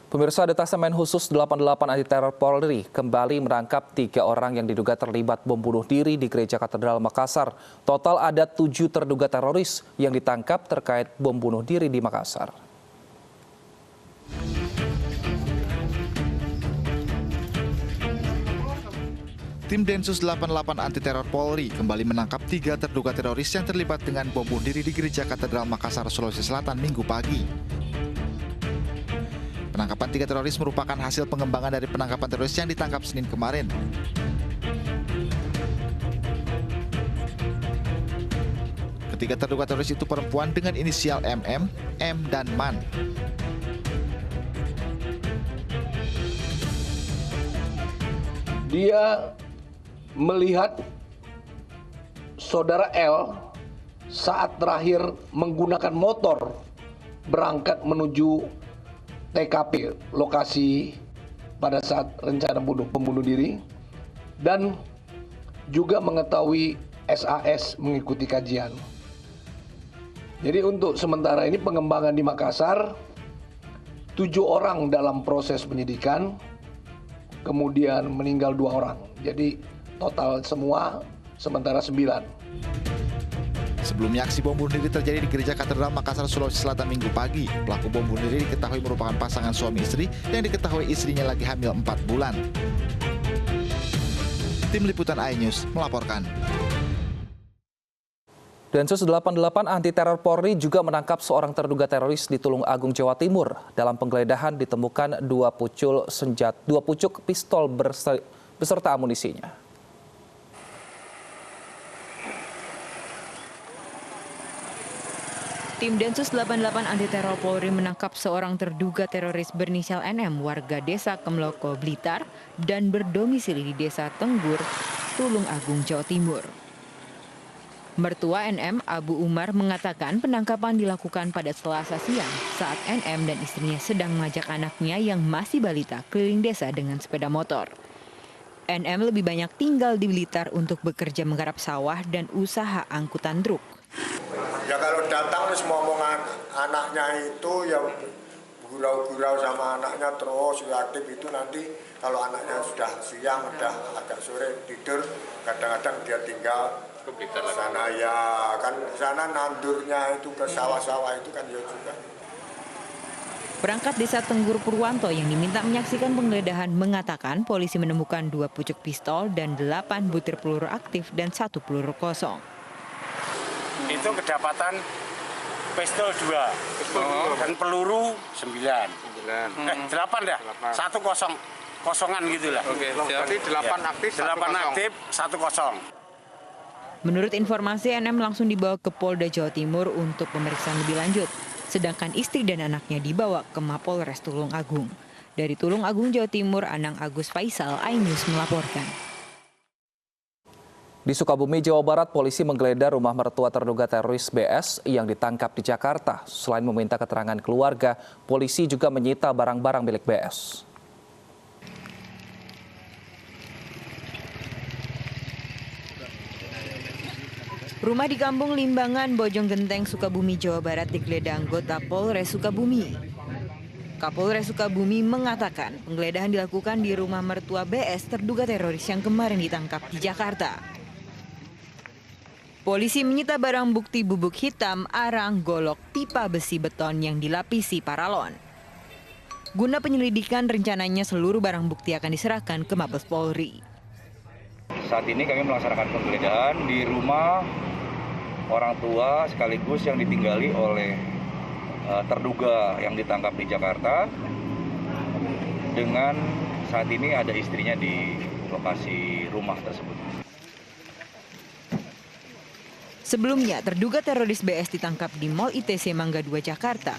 Pemirsa, Detasemen Khusus 88 Anti Teror Polri kembali menangkap 3 orang yang diduga terlibat bom bunuh diri di Gereja Katedral Makassar. Total ada 7 terduga teroris yang ditangkap terkait bom bunuh diri di Makassar. Tim Densus 88 Anti Teror Polri kembali menangkap 3 terduga teroris yang terlibat dengan bom bunuh diri di Gereja Katedral Makassar, Sulawesi Selatan Minggu pagi. Penangkapan 3 teroris merupakan hasil pengembangan dari penangkapan teroris yang ditangkap Senin kemarin. Ketiga terduga teroris itu perempuan dengan inisial MM, M, dan MAN. Dia melihat saudara L saat terakhir menggunakan motor berangkat menuju TKP, lokasi pada saat rencana pembunuh diri, dan juga mengetahui SAS mengikuti kajian. Jadi untuk sementara ini pengembangan di Makassar, 7 orang dalam proses penyidikan, kemudian meninggal 2 orang. Jadi total semua sementara 9. Sebelumnya aksi bom bunuh diri terjadi di Gereja Katedral Makassar, Sulawesi Selatan Minggu pagi. Pelaku bom bunuh diri diketahui merupakan pasangan suami istri yang diketahui istrinya lagi hamil 4 bulan. Tim Liputan iNews melaporkan. Densus 88 Anti Teror Polri juga menangkap seorang terduga teroris di Tulung Agung, Jawa Timur. Dalam penggeledahan ditemukan 2 pucuk pistol beserta amunisinya. Tim Densus 88 Anti Teror Polri menangkap seorang terduga teroris berinisial NM, warga desa Kemloko, Blitar, dan berdomisili di desa Tenggur, Tulung Agung, Jawa Timur. Mertua NM, Abu Umar, mengatakan penangkapan dilakukan pada Selasa siang saat NM dan istrinya sedang mengajak anaknya yang masih balita keliling desa dengan sepeda motor. NM lebih banyak tinggal di Blitar untuk bekerja menggarap sawah dan usaha angkutan truk. Ya kalau datang terus ngomongan anaknya itu ya gurau-gurau sama anaknya terus aktif itu, nanti kalau anaknya sudah siang, sudah agak sore tidur, kadang-kadang dia tinggal ke sana, ya kan sana nandurnya itu ke sawah-sawah itu kan ya juga. Perangkat Desa Tenggur Purwanto yang diminta menyaksikan penggeledahan mengatakan polisi menemukan 2 pucuk pistol dan 8 butir peluru aktif dan 1 peluru kosong. Itu kedapatan pistol 2 dan peluru 9. 8 dah. 1 kosongan gitulah. Oke, jadi 8 aktif, 8 aktif, 1 kosong. Menurut informasi, NM langsung dibawa ke Polda Jawa Timur untuk pemeriksaan lebih lanjut. Sedangkan istri dan anaknya dibawa ke Mapolres Tulung Agung. Dari Tulung Agung, Jawa Timur, Anang Agus Faisal, iNews melaporkan. Di Sukabumi, Jawa Barat, polisi menggeledah rumah mertua terduga teroris BS yang ditangkap di Jakarta. Selain meminta keterangan keluarga, polisi juga menyita barang-barang milik BS. Rumah di Kampung Limbangan, Bojonggenteng, Sukabumi, Jawa Barat digeledah anggota Polres Sukabumi. Kapolres Sukabumi mengatakan penggeledahan dilakukan di rumah mertua BS terduga teroris yang kemarin ditangkap di Jakarta. Polisi menyita barang bukti bubuk hitam, arang, golok, pipa besi beton yang dilapisi paralon. Guna penyelidikan, rencananya seluruh barang bukti akan diserahkan ke Mabes Polri. Saat ini kami melaksanakan penggeledahan di rumah orang tua sekaligus yang ditinggali oleh terduga yang ditangkap di Jakarta, dengan saat ini ada istrinya di lokasi rumah tersebut. Sebelumnya, terduga teroris BS ditangkap di Mall ITC Mangga 2, Jakarta.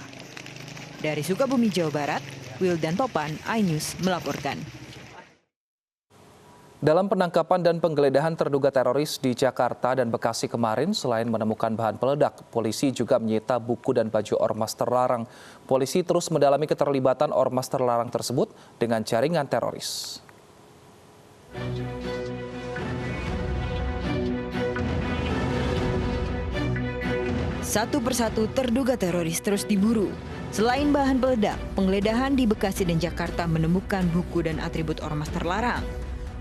Dari Sukabumi, Jawa Barat, Wildan Topan, iNews melaporkan. Dalam penangkapan dan penggeledahan terduga teroris di Jakarta dan Bekasi kemarin, selain menemukan bahan peledak, polisi juga menyita buku dan baju ormas terlarang. Polisi terus mendalami keterlibatan ormas terlarang tersebut dengan jaringan teroris. Satu persatu terduga teroris terus diburu. Selain bahan peledak, penggeledahan di Bekasi dan Jakarta menemukan buku dan atribut ormas terlarang.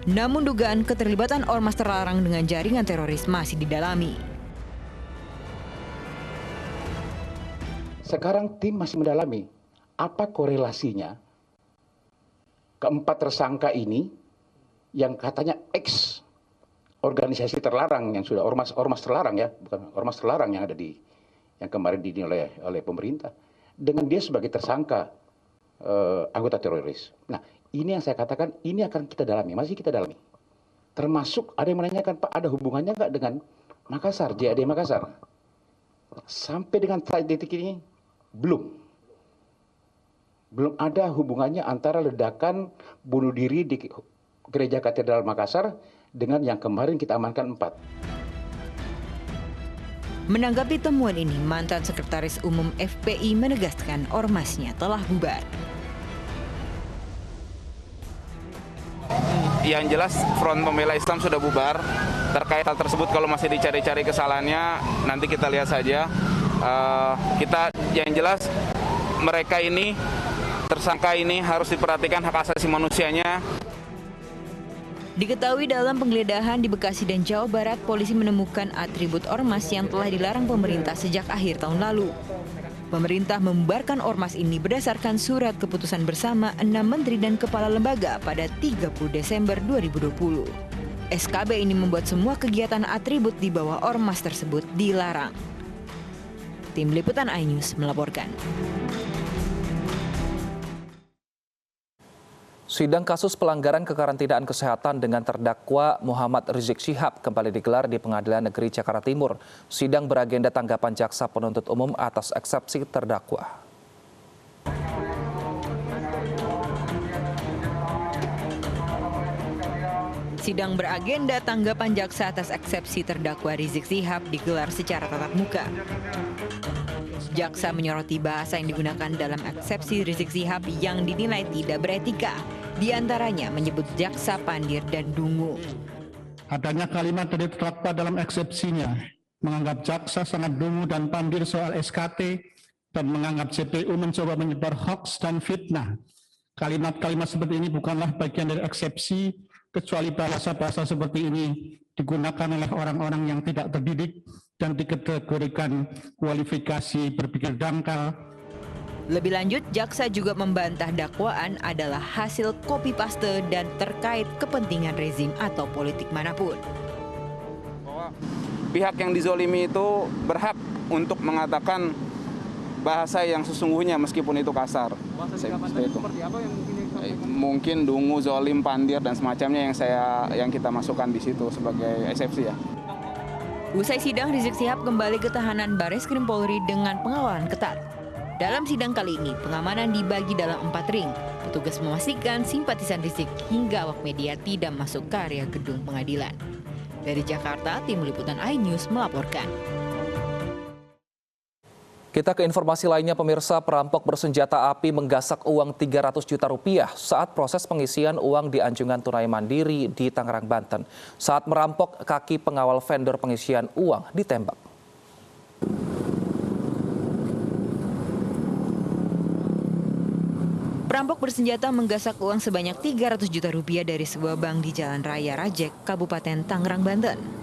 Namun dugaan keterlibatan ormas terlarang dengan jaringan teroris masih didalami. Sekarang tim masih mendalami apa korelasinya keempat tersangka ini yang katanya ex organisasi terlarang yang sudah ormas terlarang ya, bukan ormas terlarang yang ada yang kemarin dinilai oleh pemerintah, dengan dia sebagai tersangka anggota teroris. Nah, ini yang saya katakan, ini akan kita dalami, masih kita dalami. Termasuk ada yang menanyakan, Pak, ada hubungannya nggak dengan Makassar, JAD Makassar? Sampai dengan detik ini, belum ada hubungannya antara ledakan bunuh diri di Gereja Katedral Makassar dengan yang kemarin kita amankan 4. Menanggapi temuan ini, mantan Sekretaris Umum FPI menegaskan ormasnya telah bubar. Yang jelas Front Pembela Islam sudah bubar. Terkait hal tersebut kalau masih dicari-cari kesalahannya, nanti kita lihat saja. Yang jelas mereka ini, tersangka ini harus diperhatikan hak asasi manusianya. Diketahui dalam penggeledahan di Bekasi dan Jawa Barat, polisi menemukan atribut ormas yang telah dilarang pemerintah sejak akhir tahun lalu. Pemerintah membubarkan ormas ini berdasarkan surat keputusan bersama 6 menteri dan kepala lembaga pada 30 Desember 2020. SKB ini membuat semua kegiatan atribut di bawah ormas tersebut dilarang. Tim Liputan iNews melaporkan. Sidang kasus pelanggaran kekarantinaan kesehatan dengan terdakwa Muhammad Rizik Syihab kembali digelar di Pengadilan Negeri Jakarta Timur. Sidang beragenda tanggapan jaksa penuntut umum atas eksepsi terdakwa. Sidang beragenda tanggapan jaksa atas eksepsi terdakwa Rizik Syihab digelar secara tatap muka. Jaksa menyoroti bahasa yang digunakan dalam eksepsi Rizik Syihab yang dinilai tidak beretika. Di antaranya menyebut jaksa pandir dan dungu. Adanya kalimat dari terdakwa dalam eksepsinya menganggap jaksa sangat dungu dan pandir soal SKT dan menganggap CPU mencoba menyebar hoaks dan fitnah. Kalimat-kalimat seperti ini bukanlah bagian dari eksepsi, kecuali bahasa-bahasa seperti ini digunakan oleh orang-orang yang tidak terdidik dan dikategorikan kualifikasi berpikir dangkal. Lebih lanjut, jaksa juga membantah dakwaan adalah hasil copy-paste dan terkait kepentingan rezim atau politik manapun. Bahwa pihak yang dizolimi itu berhak untuk mengatakan bahasa yang sesungguhnya meskipun itu kasar. Bahasa itu seperti apa yang mungkin dungu, zolim, pandir dan semacamnya yang kita masukkan di situ sebagai eksepsi ya. Usai sidang, Rizik Syihab kembali ke tahanan Bareskrim Polri dengan pengawalan ketat. Dalam sidang kali ini, pengamanan dibagi dalam 4 ring. Petugas memastikan simpatisan Rizik hingga awak media tidak masuk ke area gedung pengadilan. Dari Jakarta, Tim Liputan iNews melaporkan. Kita ke informasi lainnya, pemirsa. Perampok bersenjata api menggasak uang 300 juta rupiah saat proses pengisian uang di Anjungan Tunai Mandiri di Tangerang, Banten. Saat merampok, kaki pengawal vendor pengisian uang ditembak. Perampok bersenjata menggasak uang sebanyak 300 juta rupiah dari sebuah bank di Jalan Raya Rajek, Kabupaten Tangerang, Banten.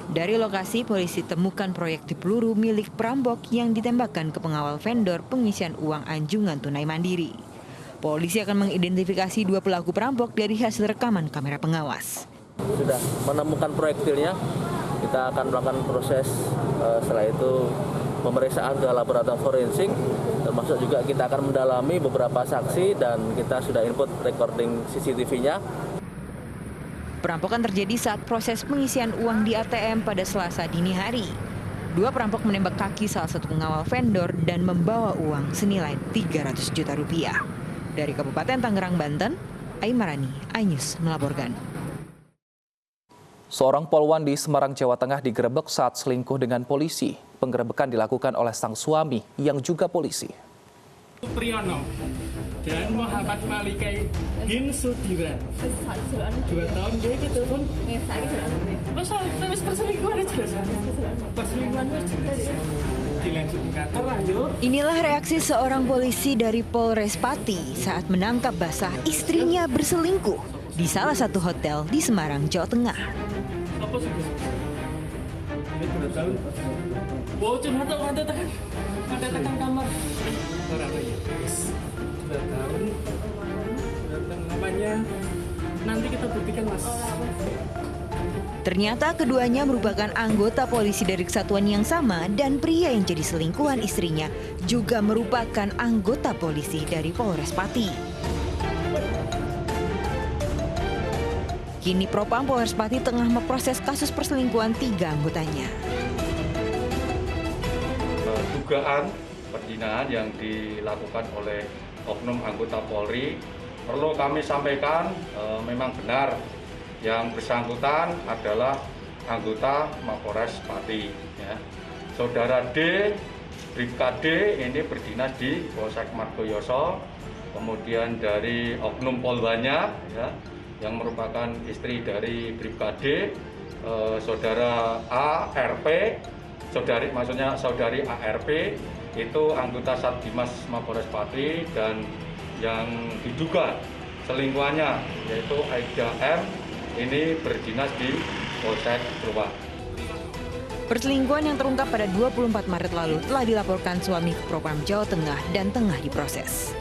Dari lokasi, polisi temukan proyektil peluru milik perampok yang ditembakkan ke pengawal vendor pengisian uang Anjungan Tunai Mandiri. Polisi akan mengidentifikasi 2 pelaku perampok dari hasil rekaman kamera pengawas. Sudah menemukan proyektilnya, kita akan melakukan proses setelah itu pemeriksaan ke laboratorium forensik, termasuk juga kita akan mendalami beberapa saksi dan kita sudah input recording CCTV-nya. Perampokan terjadi saat proses pengisian uang di ATM pada Selasa dini hari. 2 perampok menembak kaki salah satu pengawal vendor dan membawa uang senilai 300 juta rupiah. Dari Kabupaten Tangerang, Banten, Aimarani, iNews melaporkan. Seorang polwan di Semarang, Jawa Tengah digerebek saat selingkuh dengan polisi. Penggerebekan dilakukan oleh sang suami yang juga polisi. Priyono dan Muhammad Malikai bin Sudiran 2 tahun dia gitu pun masa perselingkuhan jelas perselingkuhan jelas dilanjutin kantor lanjut. Inilah reaksi seorang polisi dari Polres Pati saat menangkap basah istrinya berselingkuh di salah satu hotel di Semarang, Jawa Tengah. Apa sih? Ini 2 tahun. Wow, cuma ada tekan kamar. Orang ya. 2 tahun. Dan namanya nanti kita buktikan, Mas. Ternyata keduanya merupakan anggota polisi dari kesatuan yang sama dan pria yang jadi selingkuhan istrinya juga merupakan anggota polisi dari Polres Pati. Kini Propam Polres Pati tengah memproses kasus perselingkuhan 3 anggotanya. Dugaan perzinahan yang dilakukan oleh oknum anggota Polri perlu kami sampaikan memang benar. Yang bersangkutan adalah anggota Mapolres Pati. Ya. Saudara D, Bribka D ini berdinas di Polsek Margoyoso. Kemudian dari oknum Polwanya, ya, yang merupakan istri dari Bribka D, saudara ARP, saudari ARP itu anggota Satdimas Mapolres Pati, dan yang diduga selingkuhannya yaitu Aida M ini berdinas di Polsek Truwak. Perselingkuhan yang terungkap pada 24 Maret lalu telah dilaporkan suami ke Propam Jawa Tengah dan tengah diproses.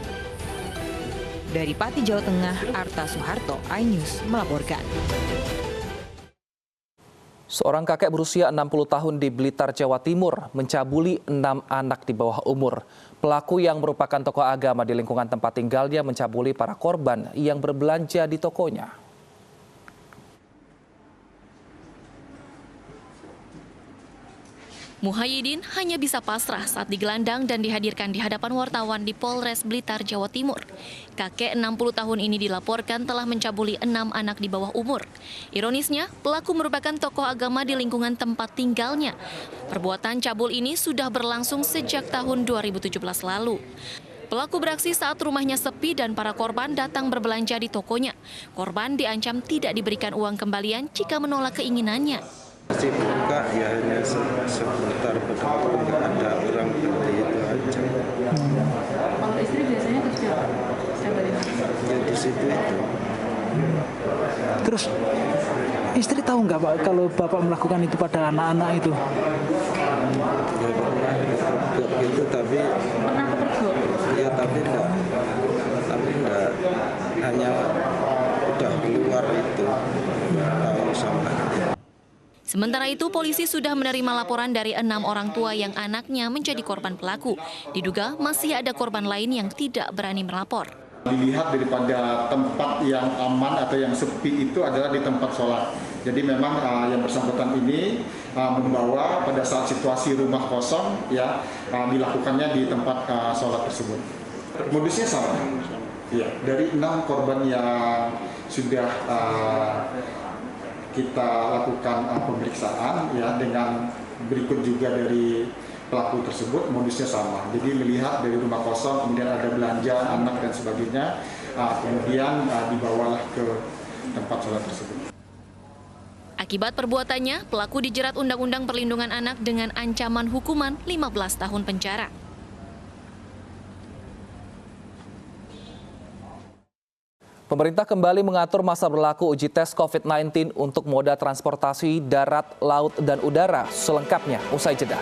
Dari Pati, Jawa Tengah, Arta Suharto, iNews melaporkan. Seorang kakek berusia 60 tahun di Blitar, Jawa Timur mencabuli 6 anak di bawah umur. Pelaku yang merupakan tokoh agama di lingkungan tempat tinggalnya mencabuli para korban yang berbelanja di tokonya. Muhyiddin hanya bisa pasrah saat digelandang dan dihadirkan di hadapan wartawan di Polres Blitar, Jawa Timur. Kakek 60 tahun ini dilaporkan telah mencabuli 6 anak di bawah umur. Ironisnya, pelaku merupakan tokoh agama di lingkungan tempat tinggalnya. Perbuatan cabul ini sudah berlangsung sejak tahun 2017 lalu. Pelaku beraksi saat rumahnya sepi dan para korban datang berbelanja di tokonya. Korban diancam tidak diberikan uang kembalian jika menolak keinginannya. Masih buka ya hanya sebentar, betul nggak ada orang seperti itu aja. Kalau istri biasanya kerja ya di situ itu. Terus istri tahu nggak Pak kalau Bapak melakukan itu pada anak-anak itu? Ya pernah gitu tapi pernah kepergok? Ya tapi enggak hanya udah keluar itu tahu sama. Sementara itu, polisi sudah menerima laporan dari 6 orang tua yang anaknya menjadi korban pelaku. Diduga masih ada korban lain yang tidak berani melapor. Dilihat daripada tempat yang aman atau yang sepi itu adalah di tempat sholat. Jadi memang yang bersangkutan ini membawa pada saat situasi rumah kosong ya dilakukannya di tempat sholat tersebut. Modusnya sama. Ya, dari 6 korban yang sudah kita lakukan pemeriksaan ya dengan berikut juga dari pelaku tersebut modusnya sama. Jadi melihat dari rumah kosong kemudian ada belanja anak dan sebagainya, kemudian dibawalah ke tempat sholat tersebut. Akibat perbuatannya, pelaku dijerat Undang-Undang Perlindungan Anak dengan ancaman hukuman 15 tahun penjara. Pemerintah kembali mengatur masa berlaku uji tes COVID-19 untuk moda transportasi darat, laut, dan udara. Selengkapnya usai jeda.